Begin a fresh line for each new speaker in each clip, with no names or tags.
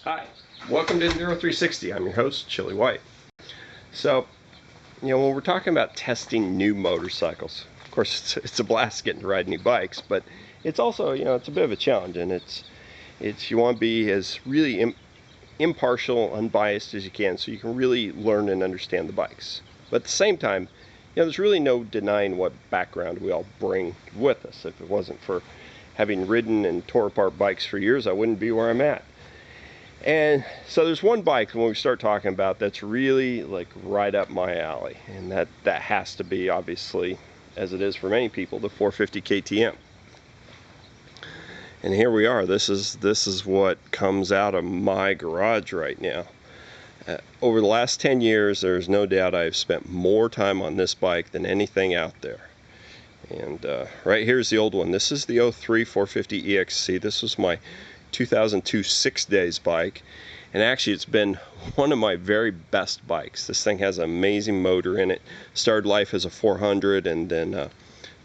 Hi, welcome to Enduro 360. I'm your host, Chili White. So, when we're talking about testing new motorcycles, of course, it's a blast getting to ride new bikes, but it's also, it's a bit of a challenge, and it's you want to be as really impartial, unbiased as you can, so you can really learn and understand the bikes. But at the same time, there's really no denying what background we all bring with us. If it wasn't for having ridden and tore apart bikes for years, I wouldn't be where I'm at. And so there's one bike when we start talking about that's really like right up my alley, and that has to be, obviously, as it is for many people, the 450 KTM. And here we are. This is what comes out of my garage right now. Over the last 10 years, there's no doubt I've spent more time on this bike than anything out there. And right here's the old one. This is the 03 450xc. This was my 2002 6 days bike, and actually it's been one of my very best bikes. This thing has an amazing motor in it. Started life as a 400, and then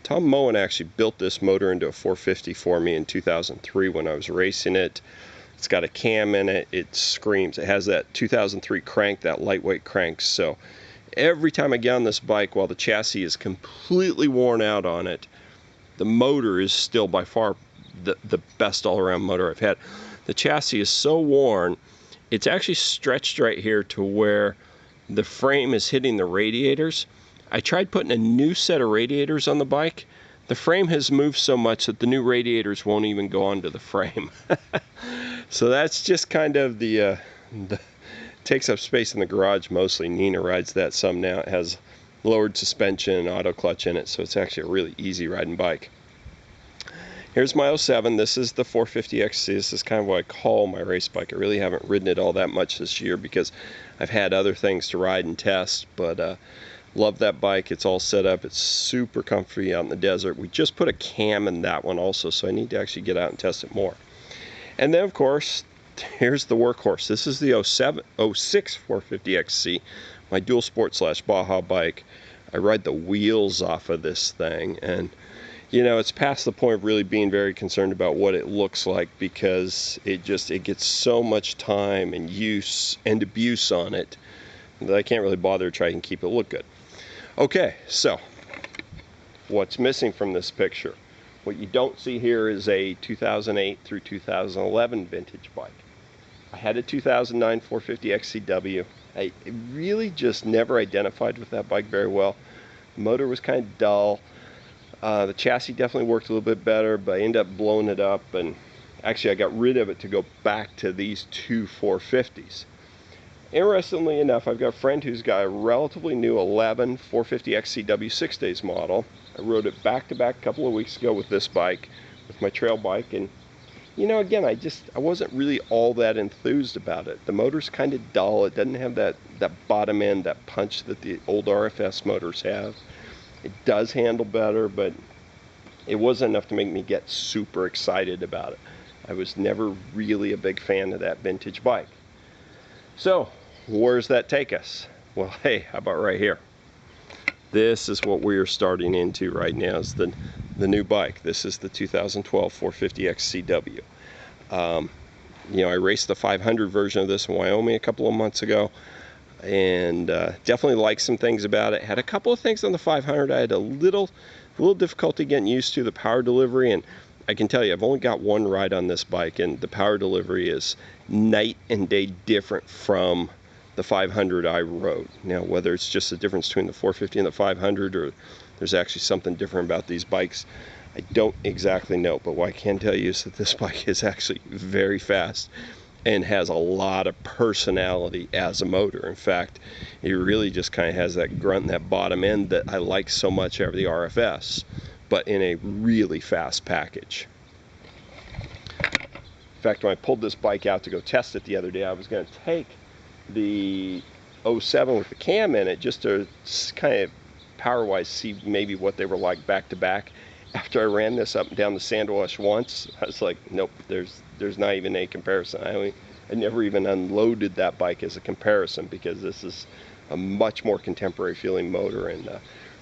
Tom Moen actually built this motor into a 450 for me in 2003 when I was racing it. It's got a cam in it. It screams. It has that 2003 crank, that lightweight crank. So every time I get on this bike, while the chassis is completely worn out on it, the motor is still by far the best all-around motor I've had. The chassis is so worn, it's actually stretched right here to where the frame is hitting the radiators. I tried putting a new set of radiators on the bike. The frame has moved so much that the new radiators won't even go onto the frame. So that's just kind of the takes up space in the garage mostly. Nina rides that some now. It has lowered suspension and auto clutch in it, so it's actually a really easy riding bike. Here's my 07. This is the 450xc. This is kind of what I call my race bike. I really haven't ridden it all that much this year because I've had other things to ride and test, but love that bike. It's all set up. It's super comfy out in the desert. We just put a cam in that one also, so I need to actually get out and test it more. And then, of course, here's the workhorse. This is the 06 450xc, my dual sport / Baja bike. I ride the wheels off of this thing, and it's past the point of really being very concerned about what it looks like, because it gets so much time and use and abuse on it that I can't really bother to try and keep it look good. Okay, so what's missing from this picture? What you don't see here is a 2008 through 2011 vintage bike. I had a 2009 450xc-w. I really just never identified with that bike very well. The motor was kind of dull. The chassis definitely worked a little bit better, but I ended up blowing it up, and actually I got rid of it to go back to these two 450s. Interestingly enough, I've got a friend who's got a relatively new 11 450xc-w 6 days model. I rode it back to back a couple of weeks ago with this bike, with my trail bike, and again, I wasn't really all that enthused about it. The motor's kind of dull. It doesn't have that bottom end, that punch that the old RFS motors have. It does handle better, but it wasn't enough to make me get super excited about it. I was never really a big fan of that vintage bike. So, where does that take us? Well, hey, how about right here? This is what we are starting into right now, is the new bike. This is the 2012 450xc-w. I raced the 500 version of this in Wyoming a couple of months ago, and definitely liked some things about it. Had a couple of things on the 500 I had a little difficulty getting used to. The power delivery, and I can tell you, I've only got one ride on this bike, and the power delivery is night and day different from the 500 I rode. Now, whether it's just the difference between the 450 and the 500, or there's actually something different about these bikes, I don't exactly know. But what I can tell you is that this bike is actually very fast and has a lot of personality as a motor. In fact, it really just kind of has that grunt and that bottom end that I like so much out of the RFS, but in a really fast package. In fact, when I pulled this bike out to go test it the other day, I was going to take the 07 with the cam in it just to kind of power-wise see maybe what they were like back to back. After I ran this up and down the Sandwash once, I was like, nope, there's not even a comparison. I never even unloaded that bike as a comparison, because this is a much more contemporary feeling motor, and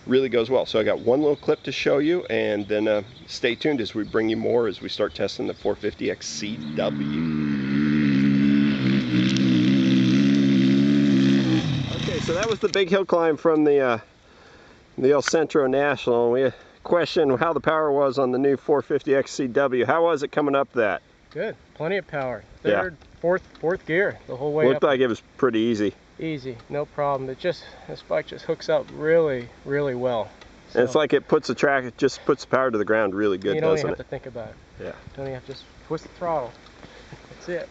really goes well. So I got one little clip to show you, and then stay tuned as we bring you more as we start testing the 450xc-w. so that was the big hill climb from the El Centro National. We questioned how the power was on the new 450xc-w. How was it coming up that?
Good, plenty of power. Third, fourth gear the whole way up.
Looked like it was pretty easy.
Easy, no problem. This bike just hooks up really, really well. So,
and it's like it puts the track, it just puts the power to the ground really good, doesn't it?
You don't even have to think about it.
Yeah.
You don't even have to just twist the throttle. That's it.